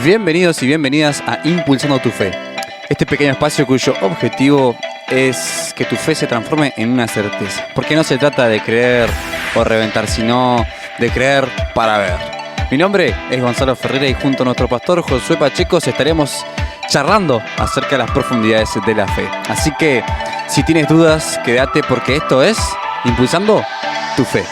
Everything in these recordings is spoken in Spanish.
Bienvenidos y bienvenidas a Impulsando tu Fe, este pequeño espacio cuyo objetivo es que tu fe se transforme en una certeza, porque no se trata de creer o reventar, sino de creer para ver. Mi nombre es Gonzalo Ferreira y junto a nuestro pastor Josué Pacheco estaremos charlando acerca de las profundidades de la fe. Así que, si tienes dudas, quédate porque esto es Impulsando tu Fe.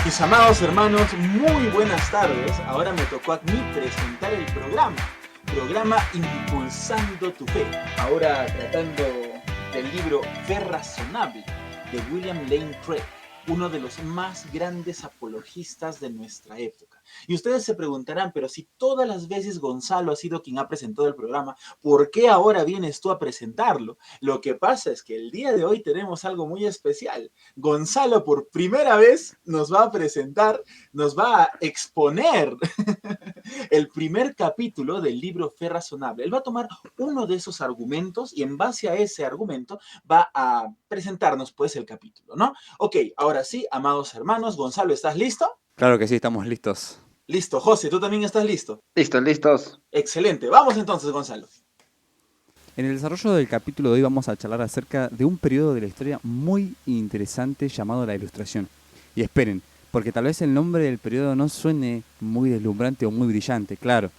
Mis amados hermanos, muy buenas tardes. Ahora me tocó a mí presentar el programa Impulsando tu Fe. Ahora tratando del libro Fe Razonable de William Lane Craig, uno de los más grandes apologistas de nuestra época. Y ustedes se preguntarán, pero si todas las veces Gonzalo ha sido quien ha presentado el programa, ¿por qué ahora vienes tú a presentarlo? Lo que pasa es que el día de hoy tenemos algo muy especial. Gonzalo por primera vez nos va a presentar, nos va a exponer el primer capítulo del libro Fe Razonable. Él va a tomar uno de esos argumentos y en base a ese argumento va a presentarnos pues el capítulo, ¿no? Ok, ahora sí, amados hermanos, Gonzalo, ¿estás listo? Claro que sí, estamos listos. Listo, José, ¿tú también estás listo? Listos. Excelente, vamos entonces, Gonzalo. En el desarrollo del capítulo de hoy vamos a charlar acerca de un periodo de la historia muy interesante llamado la Ilustración. Y esperen, porque tal vez el nombre del periodo no suene muy deslumbrante o muy brillante, claro,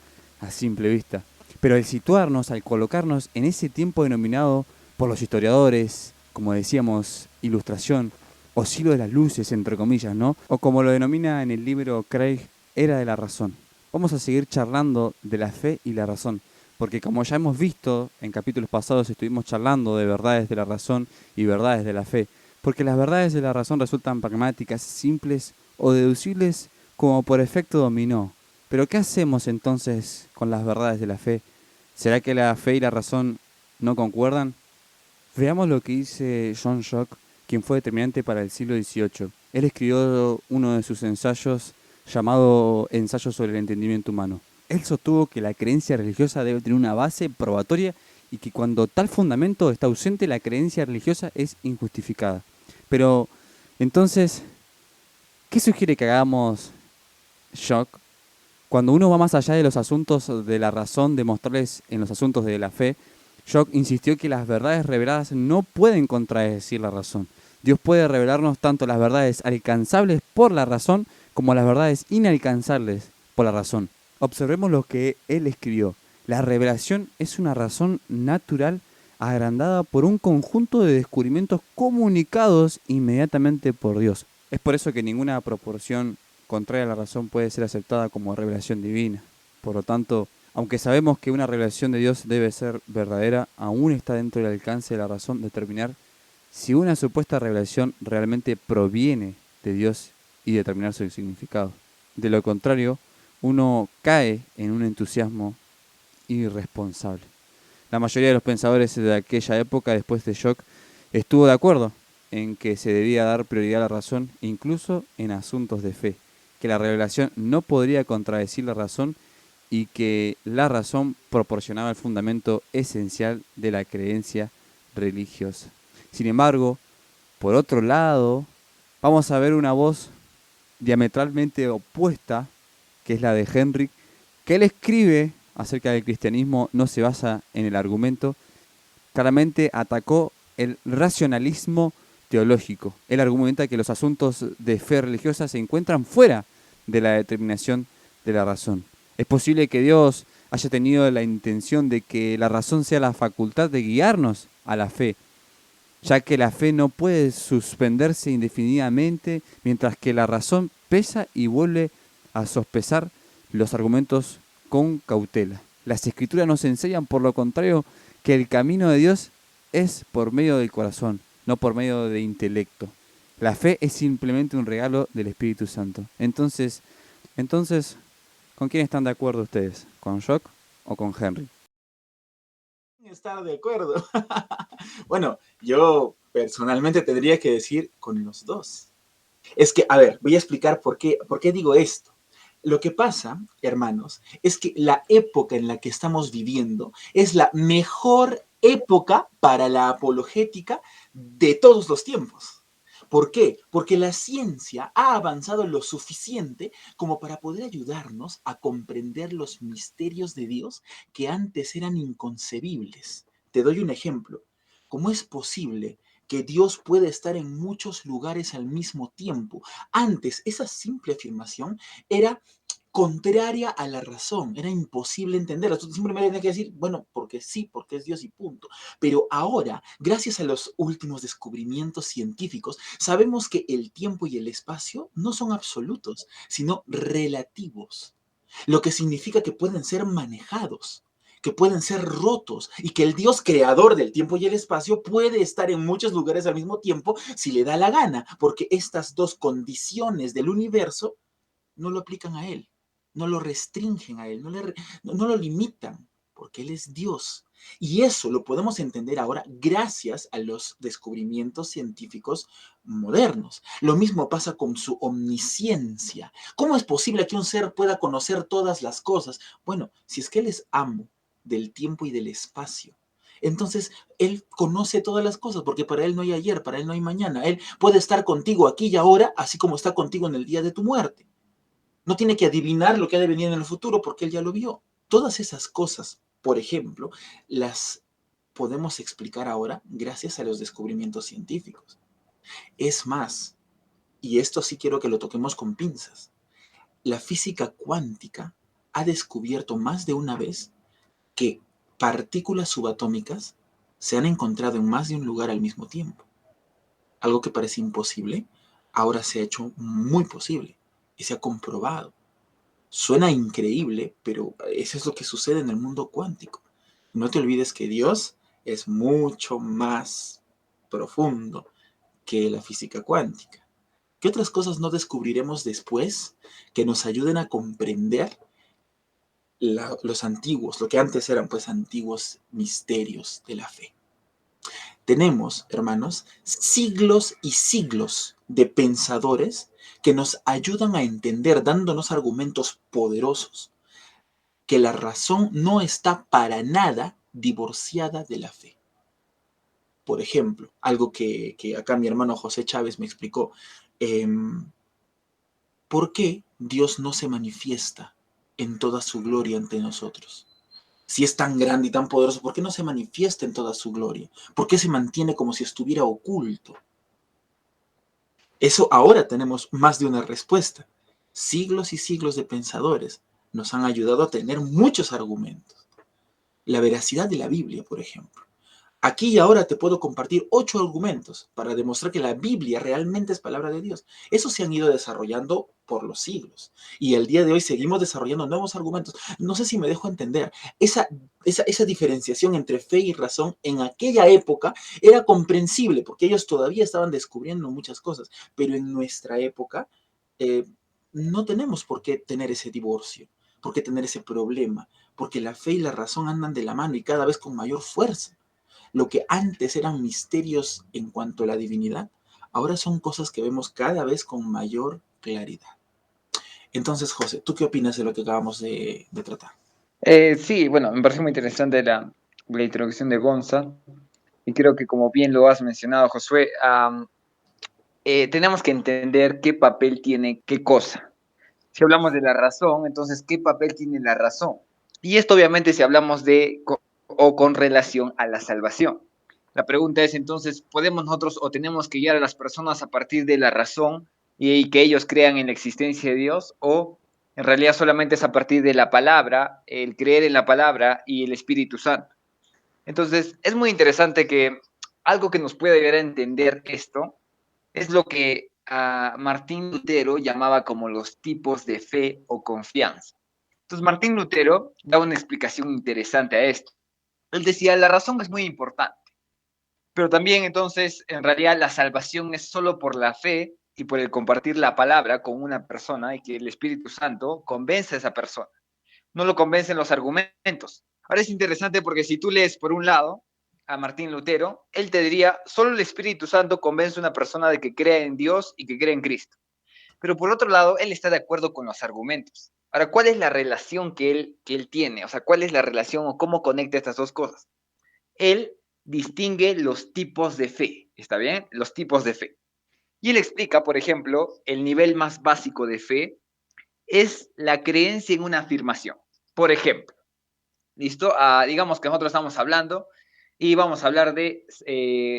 a simple vista. Pero al situarnos, al colocarnos en ese tiempo denominado por los historiadores, como decíamos, Ilustración, o siglo de las luces, entre comillas, ¿no? O como lo denomina en el libro Craig, Era de la Razón. Vamos a seguir charlando de la fe y la razón, porque como ya hemos visto en capítulos pasados, estuvimos charlando de verdades de la razón y verdades de la fe, porque las verdades de la razón resultan pragmáticas, simples o deducibles como por efecto dominó. Pero ¿qué hacemos entonces con las verdades de la fe? ¿Será que la fe y la razón no concuerdan? Veamos lo que dice John Locke, quien fue determinante para el siglo XVIII. Él escribió uno de sus ensayos llamado Ensayo sobre el entendimiento humano. Él sostuvo que la creencia religiosa debe tener una base probatoria y que cuando tal fundamento está ausente, la creencia religiosa es injustificada. Pero, entonces, ¿qué sugiere que hagamos, Locke? Cuando uno va más allá de los asuntos de la razón, de mostrarles en los asuntos de la fe, Locke insistió que las verdades reveladas no pueden contradecir la razón. Dios puede revelarnos tanto las verdades alcanzables por la razón como las verdades inalcanzables por la razón. Observemos lo que él escribió. La revelación es una razón natural agrandada por un conjunto de descubrimientos comunicados inmediatamente por Dios. Es por eso que ninguna proporción contraria a la razón puede ser aceptada como revelación divina. Por lo tanto, aunque sabemos que una revelación de Dios debe ser verdadera, aún está dentro del alcance de la razón determinar si una supuesta revelación realmente proviene de Dios y determinar su significado. De lo contrario, uno cae en un entusiasmo irresponsable. La mayoría de los pensadores de aquella época, después de Locke, estuvo de acuerdo en que se debía dar prioridad a la razón, incluso en asuntos de fe, que la revelación no podría contradecir la razón y que la razón proporcionaba el fundamento esencial de la creencia religiosa. Sin embargo, por otro lado, vamos a ver una voz diametralmente opuesta, que es la de Henry, que él escribe acerca del cristianismo, no se basa en el argumento, claramente atacó el racionalismo teológico. Él argumenta que los asuntos de fe religiosa se encuentran fuera de la determinación de la razón. Es posible que Dios haya tenido la intención de que la razón sea la facultad de guiarnos a la fe, ya que la fe no puede suspenderse indefinidamente, mientras que la razón pesa y vuelve a sospesar los argumentos con cautela. Las Escrituras nos enseñan, por lo contrario, que el camino de Dios es por medio del corazón, no por medio de intelecto. La fe es simplemente un regalo del Espíritu Santo. Entonces, ¿con quién están de acuerdo ustedes? ¿Con Locke o con Henry? Estar de acuerdo. Bueno, yo personalmente tendría que decir con los dos. Es que, a ver, voy a explicar por qué digo esto. Lo que pasa, hermanos, es que la época en la que estamos viviendo es la mejor época para la apologética de todos los tiempos. ¿Por qué? Porque la ciencia ha avanzado lo suficiente como para poder ayudarnos a comprender los misterios de Dios que antes eran inconcebibles. Te doy un ejemplo. ¿Cómo es posible que Dios puede estar en muchos lugares al mismo tiempo? Antes, esa simple afirmación era contraria a la razón, era imposible entenderla. Tú simplemente tienes que decir, bueno, porque sí, porque es Dios y punto. Pero ahora, gracias a los últimos descubrimientos científicos, sabemos que el tiempo y el espacio no son absolutos, sino relativos, lo que significa que pueden ser manejados, que pueden ser rotos y que el Dios creador del tiempo y el espacio puede estar en muchos lugares al mismo tiempo si le da la gana, porque estas dos condiciones del universo no lo aplican a él, no lo restringen a él, no lo limitan, porque él es Dios. Y eso lo podemos entender ahora gracias a los descubrimientos científicos modernos. Lo mismo pasa con su omnisciencia. ¿Cómo es posible que un ser pueda conocer todas las cosas? Bueno, si es que él es amo del tiempo y del espacio. Entonces, Él conoce todas las cosas, porque para Él no hay ayer, para Él no hay mañana. Él puede estar contigo aquí y ahora, así como está contigo en el día de tu muerte. No tiene que adivinar lo que ha de venir en el futuro porque él ya lo vio. Todas esas cosas, por ejemplo, las podemos explicar ahora gracias a los descubrimientos científicos. Es más, y esto sí quiero que lo toquemos con pinzas, la física cuántica ha descubierto más de una vez que partículas subatómicas se han encontrado en más de un lugar al mismo tiempo. Algo que parece imposible, ahora se ha hecho muy posible y se ha comprobado. Suena increíble, pero eso es lo que sucede en el mundo cuántico. No te olvides que Dios es mucho más profundo que la física cuántica. ¿Qué otras cosas no descubriremos después que nos ayuden a comprender los antiguos, lo que antes eran pues antiguos misterios de la fe? Tenemos, hermanos, siglos y siglos de pensadores que nos ayudan a entender, dándonos argumentos poderosos, que la razón no está para nada divorciada de la fe. Por ejemplo, algo que acá mi hermano José Chávez me explicó, eh, ¿por qué Dios no se manifiesta en toda su gloria ante nosotros? Si es tan grande y tan poderoso, ¿por qué no se manifiesta en toda su gloria? ¿Por qué se mantiene como si estuviera oculto? Eso ahora tenemos más de una respuesta. Siglos y siglos de pensadores nos han ayudado a tener muchos argumentos. La veracidad de la Biblia, por ejemplo. Aquí y ahora te puedo compartir 8 argumentos para demostrar que la Biblia realmente es palabra de Dios. Esos se han ido desarrollando por los siglos. Y el día de hoy seguimos desarrollando nuevos argumentos. No sé si me dejo entender. Esa diferenciación entre fe y razón en aquella época era comprensible porque ellos todavía estaban descubriendo muchas cosas. Pero en nuestra época eh, no tenemos por qué tener ese divorcio, por qué tener ese problema, porque la fe y la razón andan de la mano y cada vez con mayor fuerza. Lo que antes eran misterios en cuanto a la divinidad, ahora son cosas que vemos cada vez con mayor claridad. Entonces, José, ¿tú qué opinas de lo que acabamos de tratar? Sí, bueno, me parece muy interesante la introducción de Gonza y creo que como bien lo has mencionado, Josué, tenemos que entender qué papel tiene qué cosa. Si hablamos de la razón, entonces, ¿qué papel tiene la razón? Y esto obviamente si hablamos o con relación a la salvación. La pregunta es entonces, ¿podemos nosotros o tenemos que guiar a las personas a partir de la razón y que ellos crean en la existencia de Dios? ¿O en realidad solamente es a partir de la palabra, el creer en la palabra y el Espíritu Santo? Entonces, es muy interesante que algo que nos puede ayudar a entender esto es lo que Martín Lutero llamaba como los tipos de fe o confianza. Entonces, Martín Lutero da una explicación interesante a esto. Él decía, la razón es muy importante, pero también entonces, en realidad, la salvación es solo por la fe y por el compartir la palabra con una persona y que el Espíritu Santo convence a esa persona. No lo convencen los argumentos. Ahora es interesante porque si tú lees por un lado a Martín Lutero, él te diría, solo el Espíritu Santo convence a una persona de que crea en Dios y que crea en Cristo. Pero por otro lado, él está de acuerdo con los argumentos. Ahora, ¿cuál es la relación que él tiene? O sea, ¿cuál es la relación o cómo conecta estas dos cosas? Él distingue los tipos de fe, ¿está bien? Los tipos de fe. Y él explica, por ejemplo, el nivel más básico de fe es la creencia en una afirmación. Por ejemplo, ¿listo? Digamos que nosotros estamos hablando y vamos a hablar de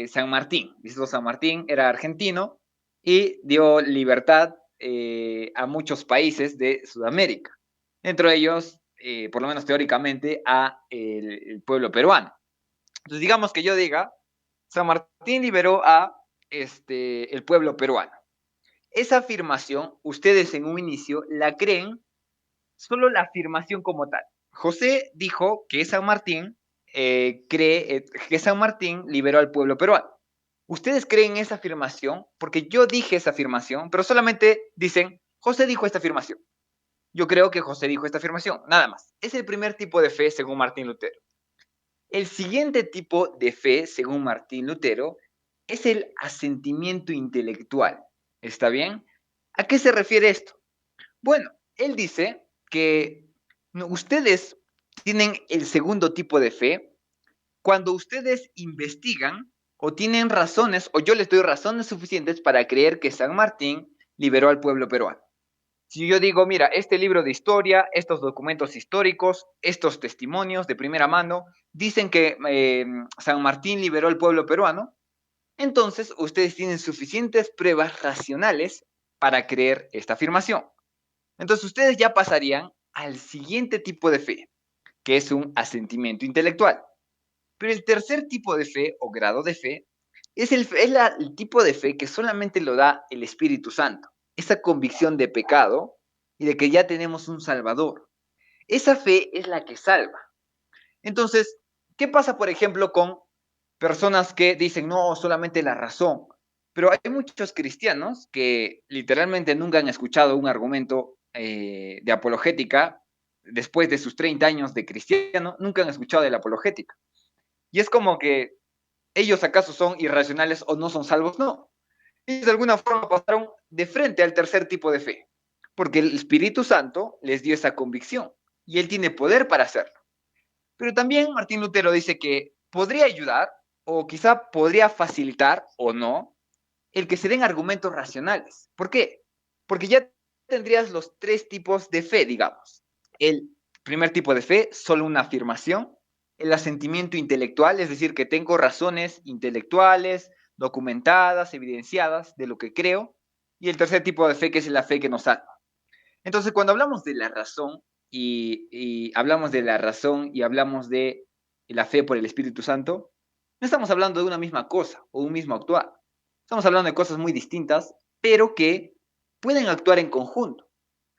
San Martín. ¿Listo? San Martín era argentino y dio libertad a muchos países de Sudamérica. Entre ellos, por lo menos teóricamente, a el pueblo peruano. Entonces, digamos que yo diga, San Martín liberó a el pueblo peruano. Esa afirmación, ustedes en un inicio la creen solo la afirmación como tal. José dijo que San Martín cree que San Martín liberó al pueblo peruano. Ustedes creen esa afirmación porque yo dije esa afirmación, pero solamente dicen, José dijo esta afirmación. Yo creo que José dijo esta afirmación, nada más. Es el primer tipo de fe según Martín Lutero. El siguiente tipo de fe, según Martín Lutero, es el asentimiento intelectual. ¿Está bien? ¿A qué se refiere esto? Bueno, él dice que ustedes tienen el segundo tipo de fe cuando ustedes investigan o tienen razones, o yo les doy razones suficientes para creer que San Martín liberó al pueblo peruano. Si yo digo, mira, este libro de historia, estos documentos históricos, estos testimonios de primera mano, dicen que San Martín liberó al pueblo peruano, entonces ustedes tienen suficientes pruebas racionales para creer esta afirmación. Entonces ustedes ya pasarían al siguiente tipo de fe, que es un asentimiento intelectual. Pero el tercer tipo de fe o grado de fe es el tipo de fe que solamente lo da el Espíritu Santo. Esa convicción de pecado y de que ya tenemos un Salvador. Esa fe es la que salva. Entonces, ¿qué pasa, por ejemplo, con personas que dicen, no, solamente la razón? Pero hay muchos cristianos que literalmente nunca han escuchado un argumento de apologética después de sus 30 años de cristiano, nunca han escuchado de la apologética. Y es como que ellos acaso son irracionales o no son salvos, no. Ellos de alguna forma pasaron de frente al tercer tipo de fe, porque el Espíritu Santo les dio esa convicción y él tiene poder para hacerlo. Pero también Martín Lutero dice que podría ayudar o quizá podría facilitar o no el que se den argumentos racionales. ¿Por qué? Porque ya tendrías los tres tipos de fe, digamos. El primer tipo de fe, solo una afirmación. El asentimiento intelectual, es decir, que tengo razones intelectuales, documentadas, evidenciadas de lo que creo. Y el tercer tipo de fe, que es la fe que nos salva. Entonces, cuando hablamos de la razón y hablamos de la razón y hablamos de la fe por el Espíritu Santo, no estamos hablando de una misma cosa o un mismo actuar. Estamos hablando de cosas muy distintas, pero que pueden actuar en conjunto.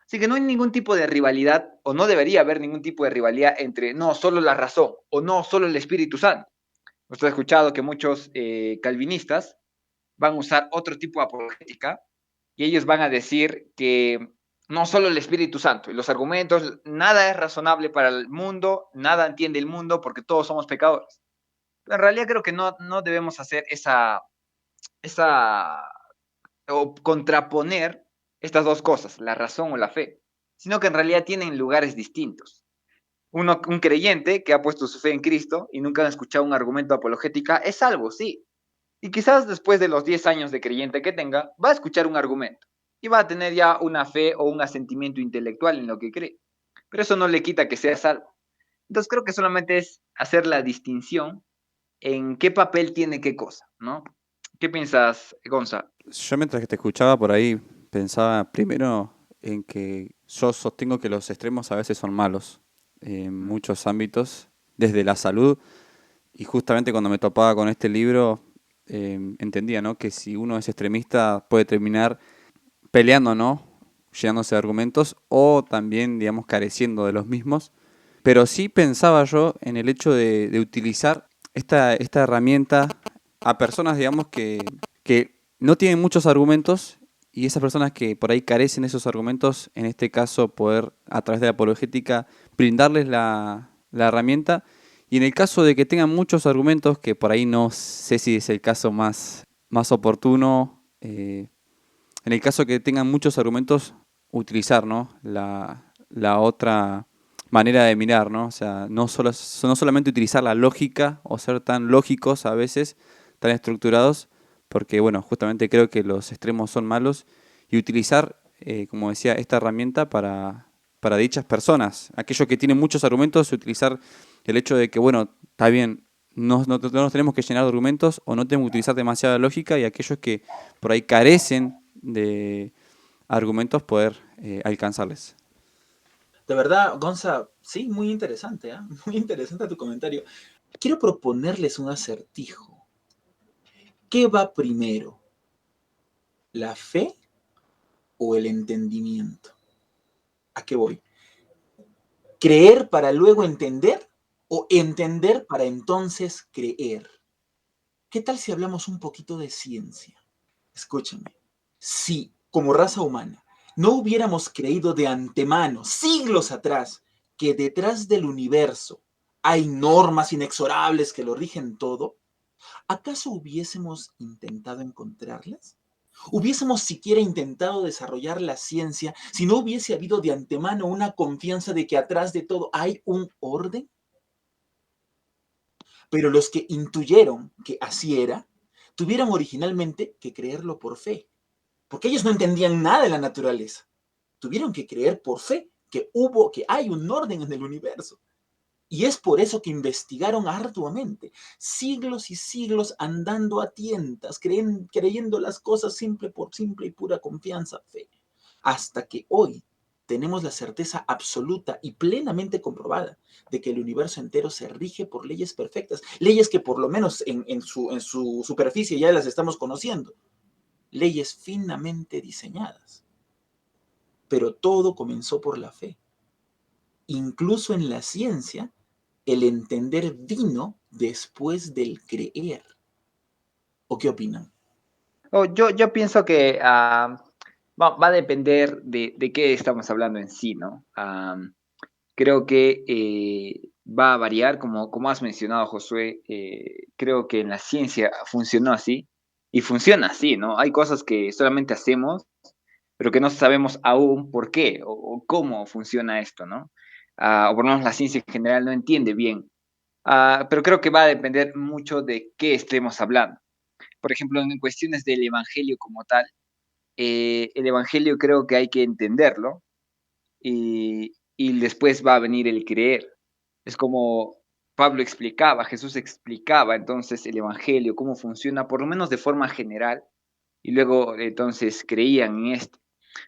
Así que no hay ningún tipo de rivalidad, o no debería haber ningún tipo de rivalidad entre no, solo la razón, o no, solo el Espíritu Santo. Usted ha escuchado que muchos calvinistas van a usar otro tipo de apologética, y ellos van a decir que no solo el Espíritu Santo, y los argumentos, nada es razonable para el mundo, nada entiende el mundo, porque todos somos pecadores. Pero en realidad creo que no debemos hacer o contraponer estas dos cosas, la razón o la fe, sino que en realidad tienen lugares distintos. Un creyente que ha puesto su fe en Cristo y nunca ha escuchado un argumento apologética es salvo, sí. Y quizás después de los 10 años de creyente que tenga, va a escuchar un argumento y va a tener ya una fe o un asentimiento intelectual en lo que cree. Pero eso no le quita que sea salvo. Entonces creo que solamente es hacer la distinción en qué papel tiene qué cosa, ¿no? ¿Qué piensas, Gonza? Yo mientras que te escuchaba por ahí pensaba primero en que yo sostengo que los extremos a veces son malos en muchos ámbitos, desde la salud, y justamente cuando me topaba con este libro entendía, ¿no?, que si uno es extremista puede terminar peleando, ¿no?, llenándose de argumentos o también, digamos, careciendo de los mismos. Pero sí pensaba yo en el hecho de utilizar esta herramienta a personas, digamos, que no tienen muchos argumentos, y esas personas que por ahí carecen de esos argumentos, en este caso poder a través de la apologética brindarles la herramienta, y en el caso de que tengan muchos argumentos, que por ahí no sé si es el caso más oportuno, en el caso que tengan muchos argumentos, utilizar, ¿no?, la la otra manera de mirar, ¿no? O sea, no solamente utilizar la lógica o ser tan lógicos a veces, tan estructurados, porque bueno, justamente creo que los extremos son malos, y utilizar, como decía, esta herramienta para dichas personas. Aquellos que tienen muchos argumentos, utilizar el hecho de que, bueno, está bien, no nos tenemos que llenar de argumentos o no tenemos que utilizar demasiada lógica, y aquellos que por ahí carecen de argumentos, poder alcanzarles. De verdad, Gonza, sí, muy interesante, ¿ah? Muy interesante tu comentario. Quiero proponerles un acertijo. ¿Qué va primero? ¿La fe o el entendimiento? ¿A qué voy? ¿Creer para luego entender o entender para entonces creer? ¿Qué tal si hablamos un poquito de ciencia? Escúchame, si como raza humana no hubiéramos creído de antemano, siglos atrás, que detrás del universo hay normas inexorables que lo rigen todo, ¿acaso hubiésemos intentado encontrarlas? ¿Hubiésemos siquiera intentado desarrollar la ciencia si no hubiese habido de antemano una confianza de que atrás de todo hay un orden? Pero los que intuyeron que así era, tuvieron originalmente que creerlo por fe, porque ellos no entendían nada de la naturaleza. Tuvieron que creer por fe que hay un orden en el universo. Y es por eso que investigaron arduamente, siglos y siglos andando a tientas, creyendo las cosas por simple y pura confianza, fe, hasta que hoy tenemos la certeza absoluta y plenamente comprobada de que el universo entero se rige por leyes perfectas, leyes que por lo menos en su superficie ya las estamos conociendo, leyes finamente diseñadas. Pero todo comenzó por la fe. Incluso en la ciencia, el entender vino después del creer. ¿O qué opinan? Yo pienso que va a depender de qué estamos hablando en sí, ¿no? Creo que va a variar, como has mencionado, Josué. Creo que en la ciencia funcionó así y funciona así, ¿no? Hay cosas que solamente hacemos, pero que no sabemos aún por qué o cómo funciona esto, ¿no? O por lo menos la ciencia en general no entiende bien. Pero creo que va a depender mucho de qué estemos hablando. Por ejemplo, en cuestiones del evangelio como tal, el evangelio creo que hay que entenderlo y después va a venir el creer. Es como Pablo explicaba, Jesús explicaba entonces el evangelio, cómo funciona, por lo menos de forma general, y luego entonces creían en esto.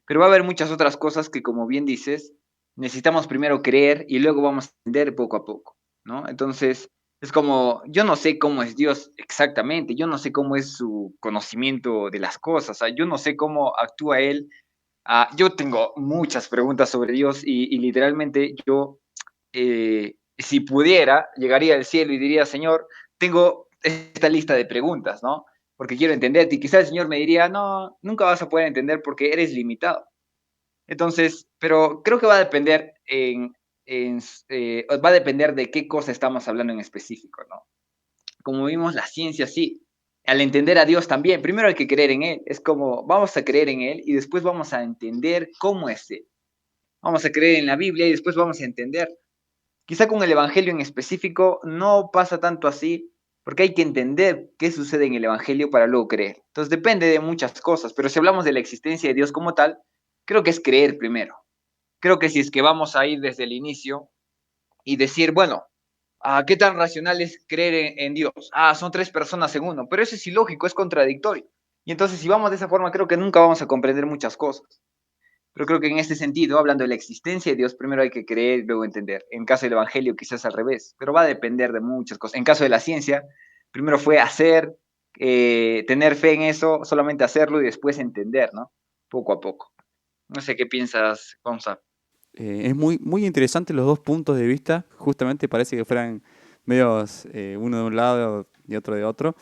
Pero va a haber muchas otras cosas que, como bien dices, necesitamos primero creer y luego vamos a entender poco a poco, ¿no? Entonces, es como, yo no sé cómo es Dios exactamente, yo no sé cómo es su conocimiento de las cosas, o sea, yo no sé cómo actúa Él. Yo tengo muchas preguntas sobre Dios y literalmente yo, si pudiera, llegaría al cielo y diría, Señor, tengo esta lista de preguntas, ¿no? Porque quiero entenderte. Y quizás el Señor me diría, no, nunca vas a poder entender porque eres limitado. Entonces, pero creo que va a depender va a depender de qué cosa estamos hablando en específico, ¿no? Como vimos, la ciencia sí. Al entender a Dios también, primero hay que creer en Él. Es como, vamos a creer en Él y después vamos a entender cómo es Él. Vamos a creer en la Biblia y después vamos a entender. Quizá con el Evangelio en específico no pasa tanto así, porque hay que entender qué sucede en el Evangelio para luego creer. Entonces depende de muchas cosas, pero si hablamos de la existencia de Dios como tal, creo que es creer primero. Creo que si es que vamos a ir desde el inicio y decir, bueno, ¿qué tan racional es creer en Dios? Son tres personas en uno, pero eso es ilógico, es contradictorio. Y entonces si vamos de esa forma, creo que nunca vamos a comprender muchas cosas. Pero creo que en este sentido, hablando de la existencia de Dios, primero hay que creer y luego entender. En caso del Evangelio, quizás al revés, pero va a depender de muchas cosas. En caso de la ciencia, primero fue hacer, tener fe en eso, solamente hacerlo y después entender, ¿no? Poco a poco. No sé qué piensas, Gonza. Es muy interesante los dos puntos de vista. Justamente parece que fueran medios, uno de un lado y otro de otro.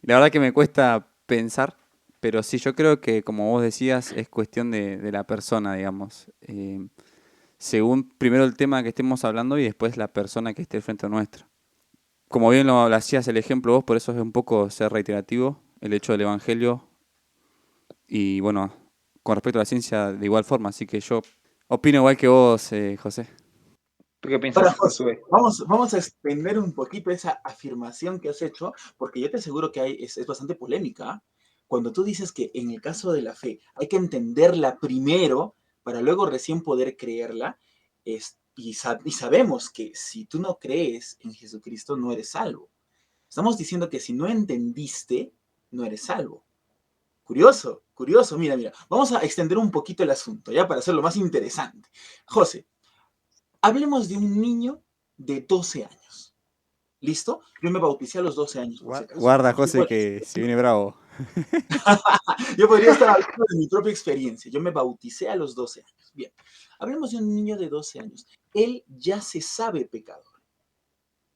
La verdad que me cuesta pensar, pero sí, yo creo que, como vos decías, es cuestión de la persona, digamos. Según primero el tema que estemos hablando y después la persona que esté frente a nuestra. Como bien lo hacías el ejemplo vos, por eso es un poco ser reiterativo, el hecho del Evangelio y bueno, con respecto a la ciencia de igual forma. Así que yo Opino igual que vos, José. ¿Tú qué Ahora, piensas, José, Josué? vamos a extender un poquito esa afirmación que has hecho, porque yo te aseguro que es bastante polémica. ¿Ah? Cuando tú dices que en el caso de la fe hay que entenderla primero para luego recién poder creerla, y sabemos que si tú no crees en Jesucristo no eres salvo. Estamos diciendo que si no entendiste, no eres salvo. Curioso, curioso, mira. Vamos a extender un poquito el asunto, ¿ya? Para hacerlo más interesante. José, hablemos de un niño de 12 años. ¿Listo? Yo me bauticé a los 12 años, por si acaso. Guarda, No José, sigo la que se viene bravo. Yo podría estar hablando de mi propia experiencia. Yo me bauticé a los 12 años. Bien, hablemos de un niño de 12 años. Él ya se sabe pecador.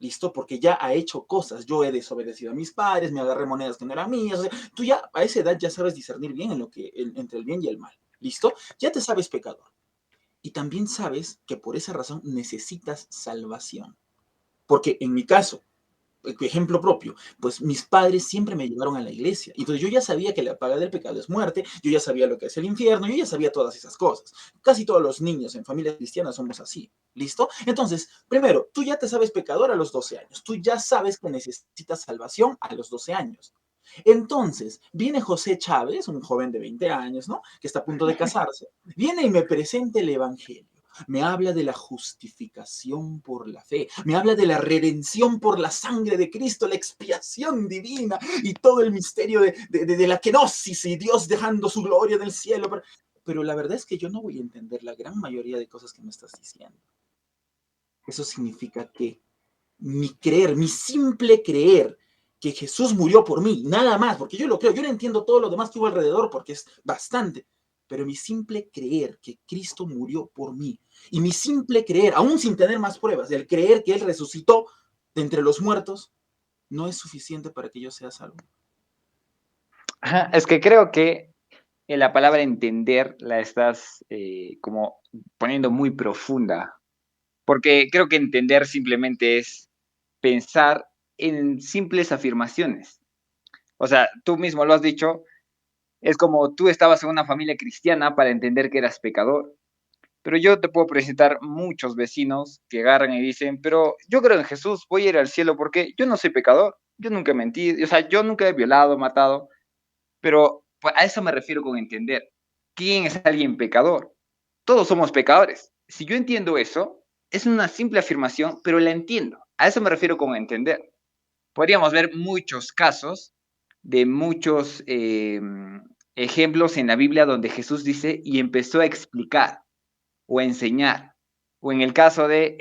¿Listo? Porque ya ha hecho cosas. Yo he desobedecido a mis padres, me agarré monedas que no eran mías. O sea, tú ya a esa edad ya sabes discernir bien entre el bien y el mal. ¿Listo? Ya te sabes pecador. Y también sabes que por esa razón necesitas salvación. Porque en mi caso, ejemplo propio, pues mis padres siempre me llevaron a la iglesia. Entonces yo ya sabía que la paga del pecado es muerte, yo ya sabía lo que es el infierno, yo ya sabía todas esas cosas. Casi todos los niños en familias cristianas somos así. ¿Listo? Entonces, primero, tú ya te sabes pecador a los 12 años. Tú ya sabes que necesitas salvación a los 12 años. Entonces, viene José Chávez, un joven de 20 años, ¿no? Que está a punto de casarse. Viene y me presenta el Evangelio. Me habla de la justificación por la fe, me habla de la redención por la sangre de Cristo, la expiación divina y todo el misterio de la kenosis y Dios dejando su gloria del cielo. Pero la verdad es que yo no voy a entender la gran mayoría de cosas que me estás diciendo. Eso significa que mi simple creer que Jesús murió por mí, nada más, porque yo lo creo, yo no entiendo todo lo demás que hubo alrededor porque es bastante, pero mi simple creer que Cristo murió por mí y mi simple creer, aún sin tener más pruebas, el creer que Él resucitó de entre los muertos, no es suficiente para que yo sea salvo. Ajá, es que creo que en la palabra entender la estás como poniendo muy profunda, porque creo que entender simplemente es pensar en simples afirmaciones. O sea, tú mismo lo has dicho, es como tú estabas en una familia cristiana para entender que eras pecador. Pero yo te puedo presentar muchos vecinos que agarran y dicen, pero yo creo en Jesús, voy a ir al cielo porque yo no soy pecador, yo nunca he mentido, o sea, yo nunca he violado, matado, pero pues, a eso me refiero con entender. ¿Quién es alguien pecador? Todos somos pecadores. Si yo entiendo eso, es una simple afirmación, pero la entiendo. A eso me refiero con entender. Podríamos ver muchos casos de muchos ejemplos en la Biblia donde Jesús dice y empezó a explicar o a enseñar. O en el caso de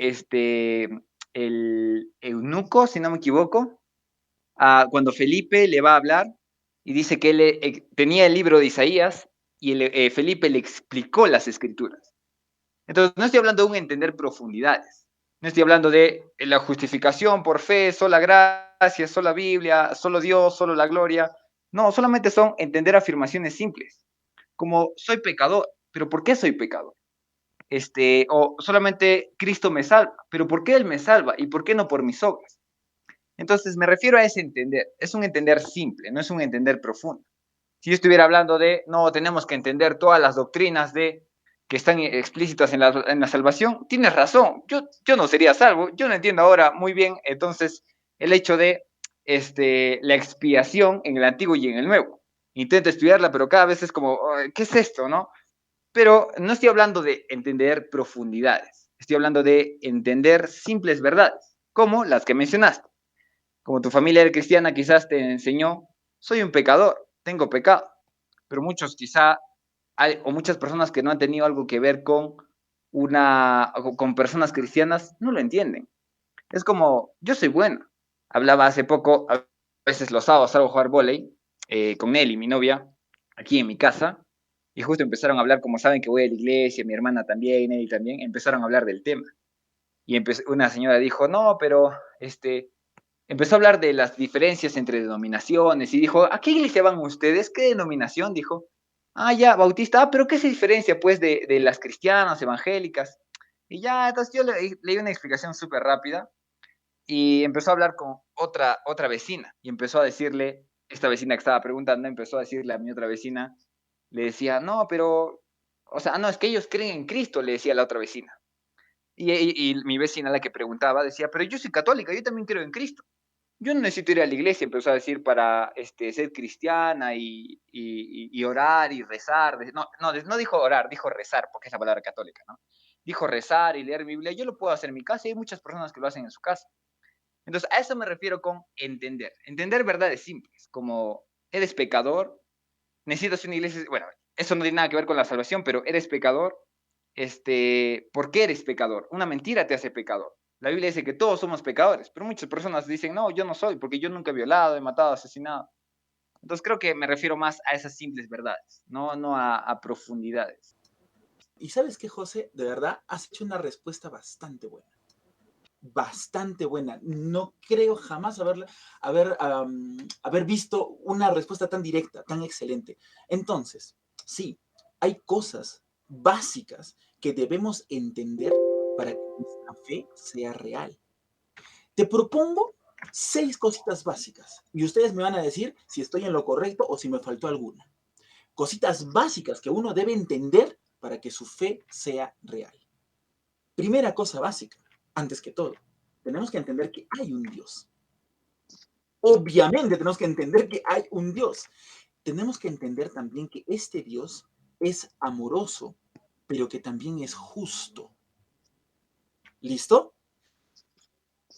el eunuco, si no me equivoco, cuando Felipe le va a hablar y dice que él tenía el libro de Isaías y Felipe le explicó las escrituras. Entonces, no estoy hablando de un entender profundidades. No estoy hablando de la justificación por fe, sola gracia, sola Biblia, solo Dios, solo la gloria. No, solamente son entender afirmaciones simples, como soy pecador, pero ¿por qué soy pecador? O solamente Cristo me salva, pero ¿por qué Él me salva? ¿Y por qué no por mis obras? Entonces me refiero a ese entender, es un entender simple, no es un entender profundo. Si yo estuviera hablando de, no, tenemos que entender todas las doctrinas que están explícitas en la salvación, tienes razón, yo no sería salvo, yo no entiendo ahora muy bien, entonces, el hecho de la expiación en el Antiguo y en el Nuevo. Intento estudiarla, pero cada vez es como, ¿qué es esto, no? Pero no estoy hablando de entender profundidades, estoy hablando de entender simples verdades, como las que mencionaste. Como tu familia era cristiana quizás te enseñó, soy un pecador, tengo pecado, pero muchos quizá, o muchas personas que no han tenido algo que ver con personas cristianas, no lo entienden. Es como, yo soy bueno. Hablaba hace poco, a veces los sábados salgo a jugar vóley con Nelly, mi novia, aquí en mi casa, y justo empezaron a hablar, como saben que voy a la iglesia, mi hermana también, Nelly también, empezaron a hablar del tema. Y una señora dijo, no, pero empezó a hablar de las diferencias entre denominaciones y dijo, ¿a qué iglesia van ustedes? ¿Qué denominación? Dijo, ya, bautista, pero ¿qué se diferencia pues de las cristianas, evangélicas? Y ya, entonces yo leí una explicación súper rápida y empezó a hablar con otra vecina y empezó a decirle, esta vecina que estaba preguntando, empezó a decirle a mi otra vecina, le decía, no, pero O sea, no, es que ellos creen en Cristo, le decía la otra vecina. Y mi vecina, la que preguntaba, decía, pero yo soy católica, yo también creo en Cristo. Yo no necesito ir a la iglesia, empezó a decir, para ser cristiana y orar y rezar. No dijo orar, dijo rezar, porque es la palabra católica, ¿no? Dijo rezar y leer Biblia. Yo lo puedo hacer en mi casa y hay muchas personas que lo hacen en su casa. Entonces, a eso me refiero con entender. Entender verdades simples, como eres pecador, necesitas una iglesia. Bueno, eso no tiene nada que ver con la salvación, pero eres pecador. ¿Por qué eres pecador? Una mentira te hace pecador. La Biblia dice que todos somos pecadores, pero muchas personas dicen, no, yo no soy, porque yo nunca he violado, he matado, asesinado. Entonces creo que me refiero más a esas simples verdades, no a profundidades. Y sabes qué, José, de verdad has hecho una respuesta bastante buena. Bastante buena. No creo jamás haber visto una respuesta tan directa, tan excelente. Entonces, sí, hay cosas básicas que debemos entender para que nuestra fe sea real. Te propongo 6 cositas básicas y ustedes me van a decir si estoy en lo correcto o si me faltó alguna. Cositas básicas que uno debe entender para que su fe sea real. Primera cosa básica, antes que todo, tenemos que entender que hay un Dios. Obviamente tenemos que entender que hay un Dios. Tenemos que entender también que este Dios es amoroso, pero que también es justo. ¿Listo?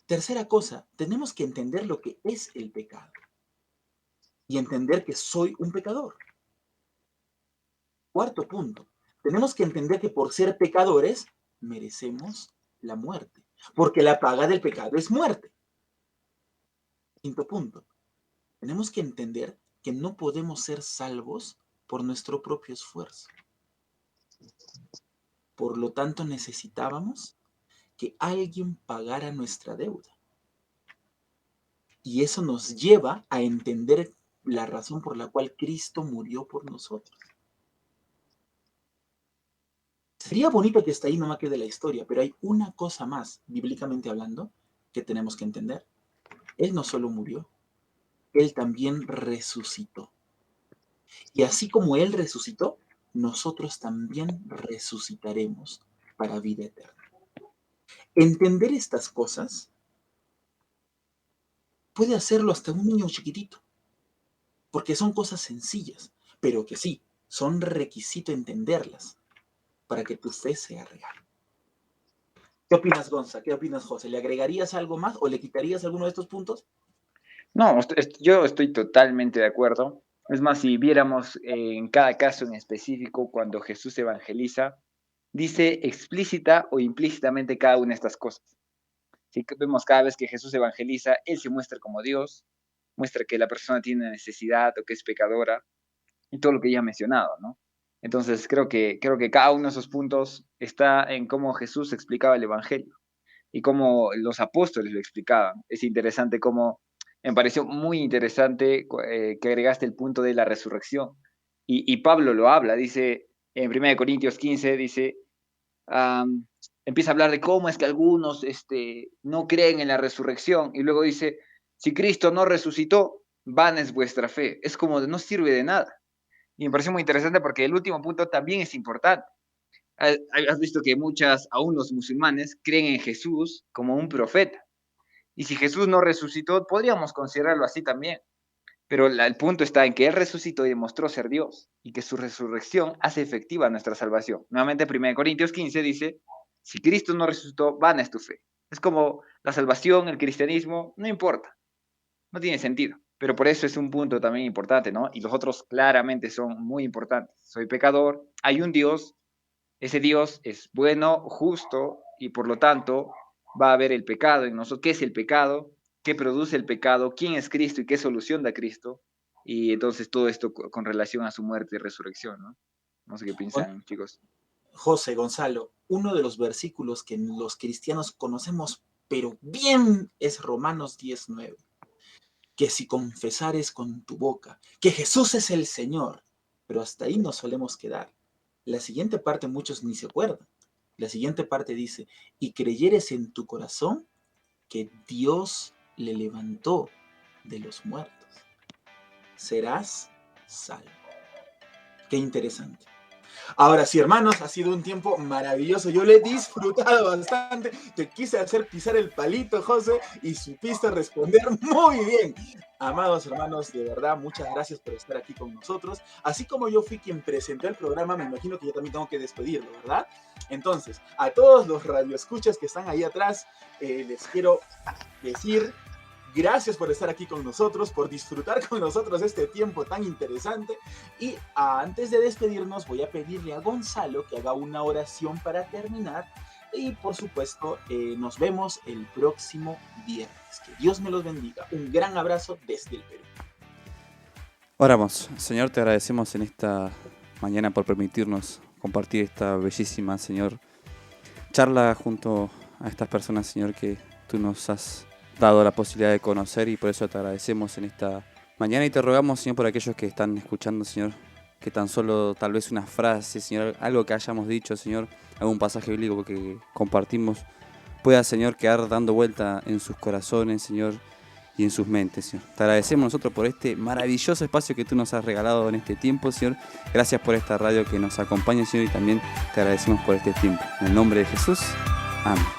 Tercera cosa, tenemos que entender lo que es el pecado y entender que soy un pecador. Cuarto punto, tenemos que entender que por ser pecadores merecemos la muerte, porque la paga del pecado es muerte. Quinto punto, tenemos que entender que no podemos ser salvos por nuestro propio esfuerzo. Por lo tanto, necesitábamos que alguien pagara nuestra deuda. Y eso nos lleva a entender la razón por la cual Cristo murió por nosotros. Sería bonito que hasta ahí no me quede la historia, pero hay una cosa más, bíblicamente hablando, que tenemos que entender. Él no solo murió, Él también resucitó. Y así como Él resucitó, nosotros también resucitaremos para vida eterna. Entender estas cosas puede hacerlo hasta un niño chiquitito, porque son cosas sencillas, pero que sí, son requisito entenderlas para que tu fe sea real. ¿Qué opinas, Gonza? ¿Qué opinas, José? ¿Le agregarías algo más o le quitarías alguno de estos puntos? No, yo estoy totalmente de acuerdo. Es más, si viéramos en cada caso en específico, cuando Jesús evangeliza, dice explícita o implícitamente cada una de estas cosas. Si vemos cada vez que Jesús evangeliza, Él se muestra como Dios, muestra que la persona tiene necesidad o que es pecadora, y todo lo que ya he mencionado, ¿no? Entonces creo que cada uno de esos puntos está en cómo Jesús explicaba el Evangelio y cómo los apóstoles lo explicaban. Es interesante cómo, me pareció muy interesante que agregaste el punto de la resurrección. Y Pablo lo habla, dice en 1 Corintios 15, dice, empieza a hablar de cómo es que algunos no creen en la resurrección y luego dice, si Cristo no resucitó, vana es vuestra fe. Es como de no sirve de nada. Y me pareció muy interesante porque el último punto también es importante. Has visto que aún los musulmanes, creen en Jesús como un profeta. Y si Jesús no resucitó, podríamos considerarlo así también. Pero el punto está en que Él resucitó y demostró ser Dios, y que su resurrección hace efectiva nuestra salvación. Nuevamente, 1 Corintios 15 dice, si Cristo no resucitó, vana es tu fe. Es como la salvación, el cristianismo, no importa, no tiene sentido. Pero por eso es un punto también importante, ¿no? Y los otros claramente son muy importantes. Soy pecador, hay un Dios, ese Dios es bueno, justo, y por lo tanto va a haber el pecado en nosotros. ¿Qué es el pecado? ¿Qué produce el pecado? ¿Quién es Cristo y qué solución da Cristo? Y entonces todo esto con relación a su muerte y resurrección, ¿no? No sé qué piensan, chicos. José Gonzalo, uno de los versículos que los cristianos conocemos, pero bien, es Romanos 10:9, que si confesares con tu boca que Jesús es el Señor, pero hasta ahí nos solemos quedar. La siguiente parte muchos ni se acuerdan. La siguiente parte dice, y creyeres en tu corazón que Dios le levantó de los muertos, serás salvo. Qué interesante. Ahora sí, hermanos, ha sido un tiempo maravilloso. Yo lo he disfrutado bastante. Te quise hacer pisar el palito, José, y supiste responder muy bien. Amados hermanos, de verdad, muchas gracias por estar aquí con nosotros. Así como yo fui quien presentó el programa, me imagino que yo también tengo que despedirlo, ¿verdad? Entonces, a todos los radioescuchas que están ahí atrás, les quiero decir gracias por estar aquí con nosotros, por disfrutar con nosotros este tiempo tan interesante. Y antes de despedirnos, voy a pedirle a Gonzalo que haga una oración para terminar. Y por supuesto, nos vemos el próximo viernes. Que Dios me los bendiga. Un gran abrazo desde el Perú. Oramos. Señor, te agradecemos en esta mañana por permitirnos compartir esta bellísima, Señor, charla junto a estas personas, Señor, que tú nos has dado la posibilidad de conocer, y por eso te agradecemos en esta mañana y te rogamos, Señor, por aquellos que están escuchando, Señor, que tan solo tal vez una frase, Señor, algo que hayamos dicho, Señor, algún pasaje bíblico que compartimos, pueda, Señor, quedar dando vuelta en sus corazones, Señor, y en sus mentes, Señor. Te agradecemos nosotros por este maravilloso espacio que tú nos has regalado en este tiempo, Señor. Gracias por esta radio que nos acompaña, Señor, y también te agradecemos por este tiempo. En el nombre de Jesús, amén.